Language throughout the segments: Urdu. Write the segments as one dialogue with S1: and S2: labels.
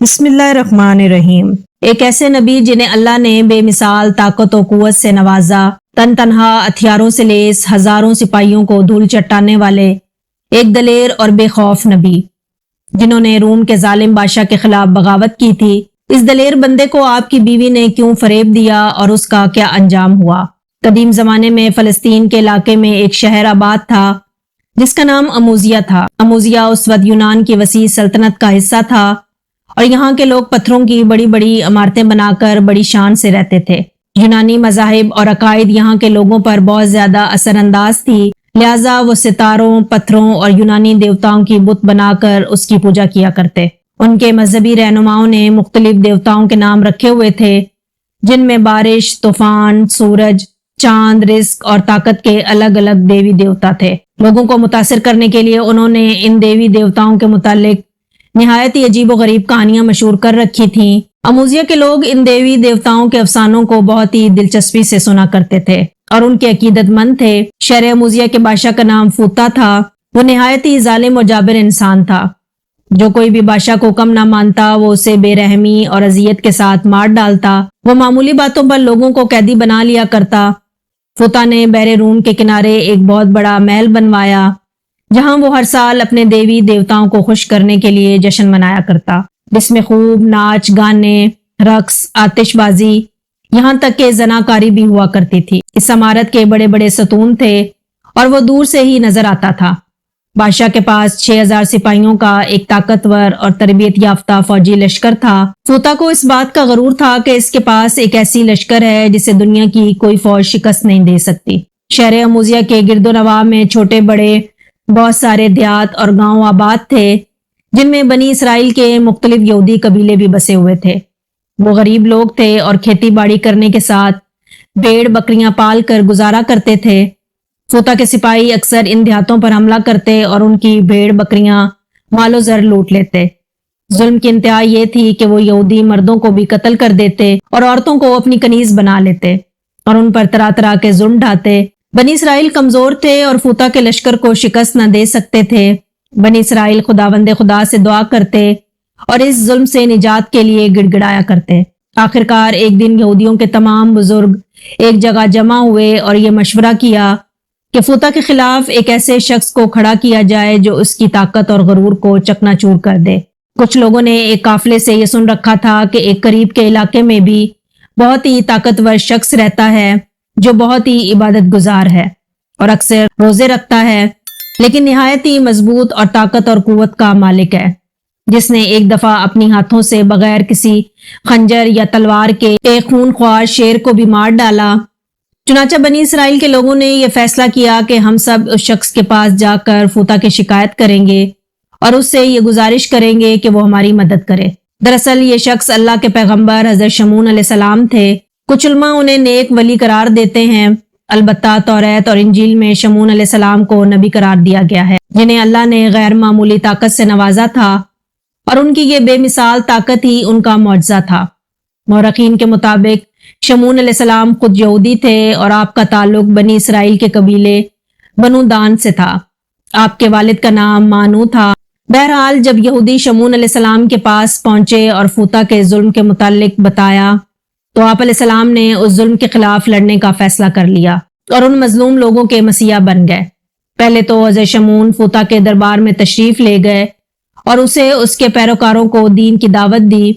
S1: بسم اللہ الرحمن الرحیم۔ ایک ایسے نبی جنہیں اللہ نے بے مثال طاقت و قوت سے نوازا، تن تنہا ہتھیاروں سے لیس ہزاروں سپاہیوں کو دھول چٹانے والے ایک دلیر اور بے خوف نبی، جنہوں نے روم کے ظالم بادشاہ کے خلاف بغاوت کی تھی۔ اس دلیر بندے کو آپ کی بیوی نے کیوں فریب دیا اور اس کا کیا انجام ہوا؟ قدیم زمانے میں فلسطین کے علاقے میں ایک شہر آباد تھا جس کا نام اموزیہ تھا۔ اموزیہ اس وقت یونان کی وسیع سلطنت کا حصہ تھا اور یہاں کے لوگ پتھروں کی بڑی بڑی عمارتیں بنا کر بڑی شان سے رہتے تھے۔ یونانی مذاہب اور عقائد یہاں کے لوگوں پر بہت زیادہ اثر انداز تھی، لہٰذا وہ ستاروں، پتھروں اور یونانی دیوتاؤں کی بت بنا کر اس کی پوجا کیا کرتے۔ ان کے مذہبی رہنماؤں نے مختلف دیوتاؤں کے نام رکھے ہوئے تھے، جن میں بارش، طوفان، سورج، چاند، رزق اور طاقت کے الگ الگ دیوی دیوتا تھے۔ لوگوں کو متاثر کرنے کے لیے انہوں نے ان دیوی دیوتاؤں کے متعلق نہایت ہی عجیب و غریب کہانیاں مشہور کر رکھی تھیں۔ اموزیہ کے لوگ ان دیوی دیوتاؤں کے افسانوں کو بہت ہی دلچسپی سے سنا کرتے تھے اور ان کے عقیدت مند تھے۔ شہر اموزیہ کے بادشاہ کا نام فوتا تھا۔ وہ نہایت ہی ظالم و جابر انسان تھا۔ جو کوئی بھی بادشاہ کو حکم نہ مانتا وہ اسے بے رحمی اور اذیت کے ساتھ مار ڈالتا۔ وہ معمولی باتوں پر لوگوں کو قیدی بنا لیا کرتا۔ فوتا نے بحر روم کے کنارے ایک بہت بڑا محل بنوایا جہاں وہ ہر سال اپنے دیوی دیوتاؤں کو خوش کرنے کے لیے جشن منایا کرتا، جس میں خوب ناچ گانے، رقص، آتش بازی، یہاں تک کہ زناکاری بھی ہوا کرتی تھی۔ اس عمارت کے بڑے بڑے ستون تھے اور وہ دور سے ہی نظر آتا تھا۔ بادشاہ کے پاس 6000 سپاہیوں کا ایک طاقتور اور تربیت یافتہ فوجی لشکر تھا۔ فوتا کو اس بات کا غرور تھا کہ اس کے پاس ایک ایسی لشکر ہے جسے دنیا کی کوئی فوج شکست نہیں دے سکتی۔ شہر اموزیہ کے گرد و نواح میں چھوٹے بڑے بہت سارے دیہات اور گاؤں آباد تھے، جن میں بنی اسرائیل کے مختلف یہودی قبیلے بھی بسے ہوئے تھے۔ وہ غریب لوگ تھے اور کھیتی باڑی کرنے کے ساتھ بھیڑ بکریاں پال کر گزارا کرتے تھے۔ فوتا کے سپاہی اکثر ان دیہاتوں پر حملہ کرتے اور ان کی بھیڑ بکریاں مال و زر لوٹ لیتے۔ ظلم کی انتہا یہ تھی کہ وہ یہودی مردوں کو بھی قتل کر دیتے اور عورتوں کو اپنی کنیز بنا لیتے اور ان پر طرح طرح کے ظلم ڈھاتے۔ بنی اسرائیل کمزور تھے اور فوتا کے لشکر کو شکست نہ دے سکتے تھے۔ بنی اسرائیل خداوند خدا سے دعا کرتے اور اس ظلم سے نجات کے لیے گڑ گڑایا کرتے۔ آخرکار ایک دن یہودیوں کے تمام بزرگ ایک جگہ جمع ہوئے اور یہ مشورہ کیا کہ فوتا کے خلاف ایک ایسے شخص کو کھڑا کیا جائے جو اس کی طاقت اور غرور کو چکنا چور کر دے۔ کچھ لوگوں نے ایک قافلے سے یہ سن رکھا تھا کہ ایک قریب کے علاقے میں بھی بہت ہی طاقتور شخص رہتا ہے جو بہت ہی عبادت گزار ہے اور اکثر روزے رکھتا ہے، لیکن نہایت ہی مضبوط اور طاقت اور قوت کا مالک ہے، جس نے ایک دفعہ اپنی ہاتھوں سے بغیر کسی خنجر یا تلوار کے ایک خون خوار شیر کو بھی مار ڈالا۔ چنانچہ بنی اسرائیل کے لوگوں نے یہ فیصلہ کیا کہ ہم سب اس شخص کے پاس جا کر فوتا کی شکایت کریں گے اور اس سے یہ گزارش کریں گے کہ وہ ہماری مدد کرے۔ دراصل یہ شخص اللہ کے پیغمبر حضرت شمعون علیہ السلام تھے۔ کچھ علماء انہیں نیک ولی قرار دیتے ہیں، البتہ توریت اور انجیل میں شمعون علیہ السلام کو نبی قرار دیا گیا ہے، جنہیں اللہ نے غیر معمولی طاقت سے نوازا تھا اور ان کی یہ بے مثال طاقت ہی ان کا معجزہ تھا۔ مورخین کے مطابق شمعون علیہ السلام خود یہودی تھے اور آپ کا تعلق بنی اسرائیل کے قبیلے بنو دان سے تھا۔ آپ کے والد کا نام مانو تھا۔ بہرحال جب یہودی شمعون علیہ السلام کے پاس پہنچے اور فوتا کے ظلم کے متعلق بتایا تو آپ علیہ السلام نے اس ظلم کے خلاف لڑنے کا فیصلہ کر لیا اور ان مظلوم لوگوں کے مسیحا بن گئے۔ پہلے تو حضرت شمعون فوتا کے دربار میں تشریف لے گئے اور اسے اس کے پیروکاروں کو دین کی دعوت دی۔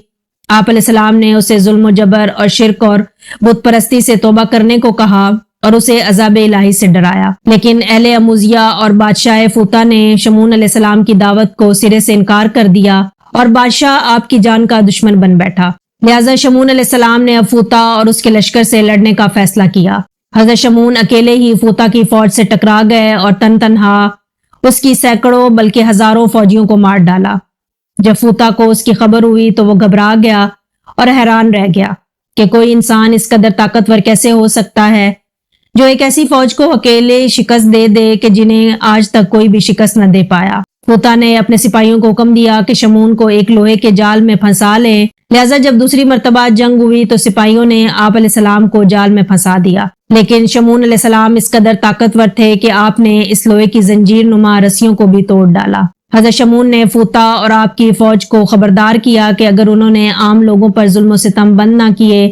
S1: آپ علیہ السلام نے اسے ظلم و جبر اور شرک اور بت پرستی سے توبہ کرنے کو کہا اور اسے عذاب الہی سے ڈرایا، لیکن اہل اموزیہ اور بادشاہ فوتا نے شمعون علیہ السلام کی دعوت کو سرے سے انکار کر دیا اور بادشاہ آپ کی جان کا دشمن بن بیٹھا۔ لہٰذا شمعون علیہ السلام نے اب فوتا اور اس کے لشکر سے لڑنے کا فیصلہ کیا۔ حضرت شمعون اکیلے ہی فوتا کی فوج سے ٹکرا گئے اور تن تنہا اس کی سینکڑوں بلکہ ہزاروں فوجیوں کو مار ڈالا۔ جب فوتا کو اس کی خبر ہوئی تو وہ گھبرا گیا اور حیران رہ گیا کہ کوئی انسان اس قدر طاقتور کیسے ہو سکتا ہے جو ایک ایسی فوج کو اکیلے شکست دے دے کہ جنہیں آج تک کوئی بھی شکست نہ دے پایا۔ فوتا نے اپنے سپاہیوں کو حکم دیا کہ شمعون کو ایک لوہے کے جال میں پھنسا لیں۔ لہٰذا جب دوسری مرتبہ جنگ ہوئی تو سپاہیوں نے آپ علیہ السلام کو جال میں پھنسا دیا، لیکن شمعون علیہ السلام اس قدر طاقتور تھے کہ آپ نے اس لوہے کی زنجیر نما رسیوں کو بھی توڑ ڈالا۔ حضرت شمون نے فوتا اور آپ کی فوج کو خبردار کیا کہ اگر انہوں نے عام لوگوں پر ظلم و ستم بند نہ کیے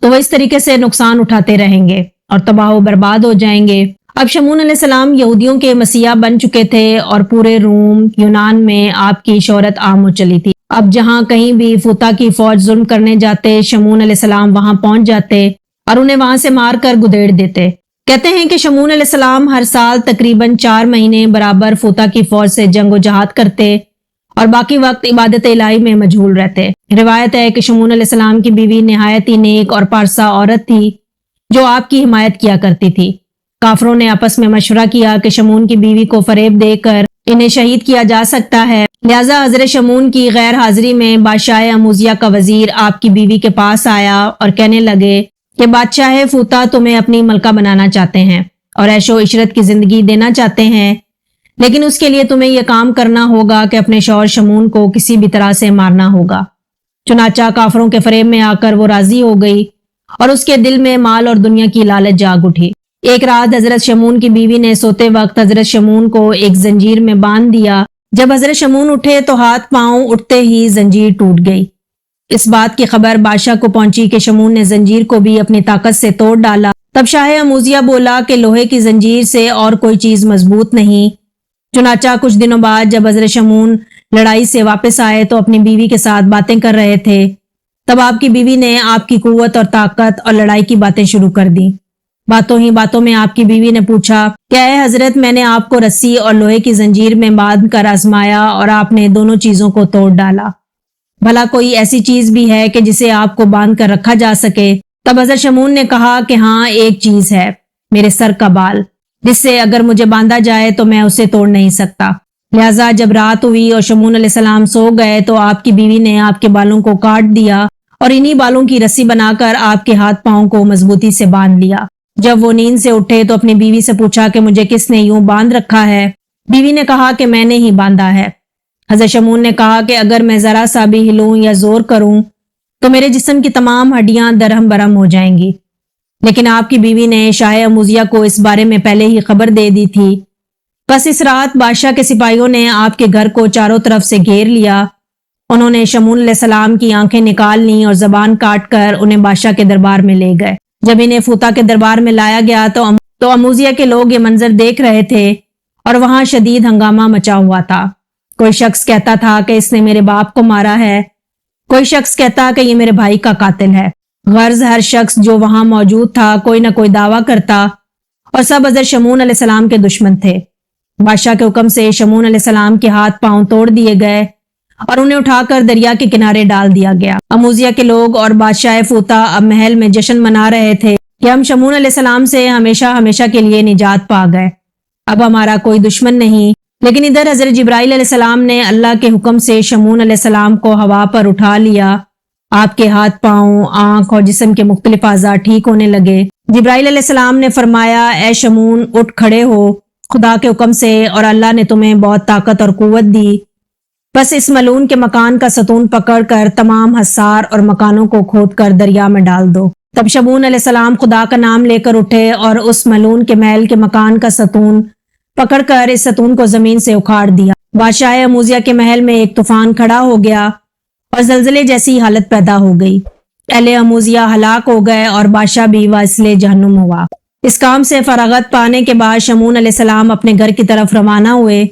S1: تو وہ اس طریقے سے نقصان اٹھاتے رہیں گے اور تباہ و برباد ہو جائیں گے۔ اب شمون علیہ السلام یہودیوں کے مسیحا بن چکے تھے اور پورے روم یونان میں آپ کی شہرت عام ہو چلی تھی۔ اب جہاں کہیں بھی فوتا کی فوج ظلم کرنے جاتے، شمون علیہ السلام وہاں پہنچ جاتے اور انہیں وہاں سے مار کر گدیڑ دیتے۔ کہتے ہیں کہ شمون علیہ السلام ہر سال تقریباً 4 مہینے برابر فوتا کی فوج سے جنگ و جہاد کرتے اور باقی وقت عبادت الہی میں مشغول رہتے۔ روایت ہے کہ شمون علیہ السلام کی بیوی نہایت ہی نیک اور پارسا عورت تھی جو آپ کی حمایت کیا کرتی تھی۔ کافروں نے آپس میں مشورہ کیا کہ شمون کی بیوی کو فریب دے کر انہیں شہید کیا جا سکتا ہے، لہذا حضرت شمون کی غیر حاضری میں بادشاہ اموزیہ کا وزیر آپ کی بیوی کے پاس آیا اور کہنے لگے کہ بادشاہ فوتا تمہیں اپنی ملکہ بنانا چاہتے ہیں اور عیش و عشرت کی زندگی دینا چاہتے ہیں، لیکن اس کے لیے تمہیں یہ کام کرنا ہوگا کہ اپنے شوہر شمون کو کسی بھی طرح سے مارنا ہوگا۔ چنانچہ کافروں کے فریب میں آ کر وہ راضی ہو گئی اور اس کے دل میں مال اور دنیا کی لالچ جاگ اٹھی۔ ایک رات حضرت شمون کی بیوی نے سوتے وقت حضرت شمون کو ایک زنجیر میں باندھ دیا۔ جب حضرت شمون اٹھے تو ہاتھ پاؤں اٹھتے ہی زنجیر ٹوٹ گئی۔ اس بات کی خبر بادشاہ کو پہنچی کہ شمون نے زنجیر کو بھی اپنی طاقت سے توڑ ڈالا۔ تب شاہ اموزیہ بولا کہ لوہے کی زنجیر سے اور کوئی چیز مضبوط نہیں۔ چنانچہ کچھ دنوں بعد جب حضرت شمون لڑائی سے واپس آئے تو اپنی بیوی کے ساتھ باتیں کر رہے تھے، تب آپ کی بیوی نے آپ کی قوت اور طاقت اور لڑائی کی باتیں شروع کر دی۔ باتوں ہی باتوں میں آپ کی بیوی نے پوچھا کہ اے حضرت، میں نے آپ کو رسی اور لوہے کی زنجیر میں باندھ کر آزمایا اور آپ نے دونوں چیزوں کو توڑ ڈالا، بھلا کوئی ایسی چیز بھی ہے کہ جسے آپ کو باندھ کر رکھا جا سکے؟ تب حضرت شمون نے کہا کہ ہاں، ایک چیز ہے، میرے سر کا بال، جس سے اگر مجھے باندھا جائے تو میں اسے توڑ نہیں سکتا۔ لہٰذا جب رات ہوئی اور شمون علیہ السلام سو گئے تو آپ کی بیوی نے آپ کے بالوں کو کاٹ دیا اور انہی بالوں کی رسی بنا کر آپ کے ہاتھ پاؤں کو مضبوطی سے باندھ لیا۔ جب وہ نیند سے اٹھے تو اپنی بیوی سے پوچھا کہ مجھے کس نے یوں باندھ رکھا ہے؟ بیوی نے کہا کہ میں نے ہی باندھا ہے۔ حضرت شمون نے کہا کہ اگر میں ذرا سا بھی ہلوں یا زور کروں تو میرے جسم کی تمام ہڈیاں درہم برہم ہو جائیں گی، لیکن آپ کی بیوی نے شاہ اموزیہ کو اس بارے میں پہلے ہی خبر دے دی تھی۔ بس اس رات بادشاہ کے سپاہیوں نے آپ کے گھر کو چاروں طرف سے گھیر لیا۔ انہوں نے شمون علیہ السلام کی آنکھیں نکال لیں اور زبان کاٹ کر انہیں بادشاہ کے دربار میں لے گئے۔ جب انہیں فوتا کے دربار میں لایا گیا تو اموزیہ کے لوگ یہ منظر دیکھ رہے تھے اور وہاں شدید ہنگامہ مچا ہوا تھا۔ کوئی شخص کہتا تھا کہ اس نے میرے باپ کو مارا ہے، کوئی شخص کہتا کہ یہ میرے بھائی کا قاتل ہے۔ غرض ہر شخص جو وہاں موجود تھا کوئی نہ کوئی دعویٰ کرتا اور سب حضرت شمون علیہ السلام کے دشمن تھے۔ بادشاہ کے حکم سے شمون علیہ السلام کے ہاتھ پاؤں توڑ دیے گئے اور انہیں اٹھا کر دریا کے کنارے ڈال دیا گیا۔ اموزیہ کے لوگ اور بادشاہ فوتا اب محل میں جشن منا رہے تھے کہ ہم شمون علیہ السلام سے ہمیشہ ہمیشہ کے لیے نجات پا گئے، اب ہمارا کوئی دشمن نہیں۔ لیکن ادھر حضرت جبرائیل علیہ السلام نے اللہ کے حکم سے شمون علیہ السلام کو ہوا پر اٹھا لیا۔ آپ کے ہاتھ پاؤں، آنکھ اور جسم کے مختلف اعضاء ٹھیک ہونے لگے۔ جبرائیل علیہ السلام نے فرمایا، اے شمون، اٹھ کھڑے ہو، خدا کے حکم سے اور اللہ نے تمہیں بہت طاقت اور قوت دی، بس اس ملعون کے مکان کا ستون پکڑ کر تمام حصار اور مکانوں کو کھود کر دریا میں ڈال دو۔ تب شمون علیہ السلام خدا کا نام لے کر اٹھے اور اس ملعون کے محل کے مکان کا ستون پکڑ کر اس ستون کو زمین سے اکھاڑ دیا۔ بادشاہ اموزیہ کے محل میں ایک طوفان کھڑا ہو گیا اور زلزلے جیسی حالت پیدا ہو گئی۔ اہل اموزیہ ہلاک ہو گئے اور بادشاہ بھی واصل جہنم ہوا۔ اس کام سے فراغت پانے کے بعد شمون علیہ السلام اپنے گھر کی طرف روانہ ہوئے۔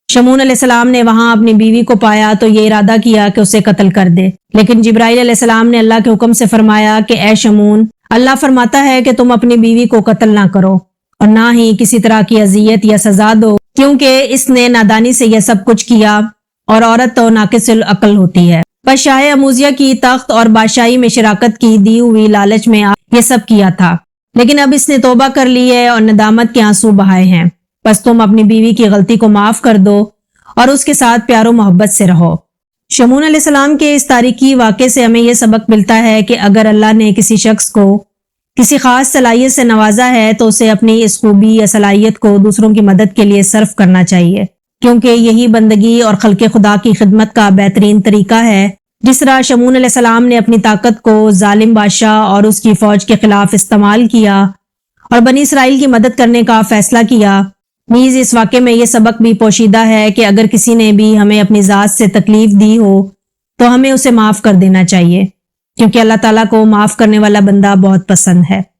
S1: شمون علیہ السلام نے وہاں اپنی بیوی کو پایا تو یہ ارادہ کیا کہ اسے قتل کر دے، لیکن جبرائیل علیہ السلام نے اللہ کے حکم سے فرمایا کہ اے شمون، اللہ فرماتا ہے کہ تم اپنی بیوی کو قتل نہ کرو اور نہ ہی کسی طرح کی اذیت یا سزا دو، کیونکہ اس نے نادانی سے یہ سب کچھ کیا اور عورت تو ناقص العقل ہوتی ہے۔ بس شاہ اموزیہ کی تخت اور بادشاہی میں شراکت کی دی ہوئی لالچ میں یہ سب کیا تھا، لیکن اب اس نے توبہ کر لی ہے اور ندامت کے آنسو بہائے ہیں۔ بس تم اپنی بیوی کی غلطی کو معاف کر دو اور اس کے ساتھ پیار و محبت سے رہو۔ شمون علیہ السلام کے اس تاریخی واقعے سے ہمیں یہ سبق ملتا ہے کہ اگر اللہ نے کسی شخص کو کسی خاص صلاحیت سے نوازا ہے تو اسے اپنی اس خوبی یا صلاحیت کو دوسروں کی مدد کے لیے صرف کرنا چاہیے، کیونکہ یہی بندگی اور خلق خدا کی خدمت کا بہترین طریقہ ہے۔ جس طرح شمون علیہ السلام نے اپنی طاقت کو ظالم بادشاہ اور اس کی فوج کے خلاف استعمال کیا اور بنی اسرائیل کی مدد کرنے کا فیصلہ کیا، نیز اس واقعے میں یہ سبق بھی پوشیدہ ہے کہ اگر کسی نے بھی ہمیں اپنی ذات سے تکلیف دی ہو تو ہمیں اسے معاف کر دینا چاہیے، کیونکہ اللہ تعالیٰ کو معاف کرنے والا بندہ بہت پسند ہے۔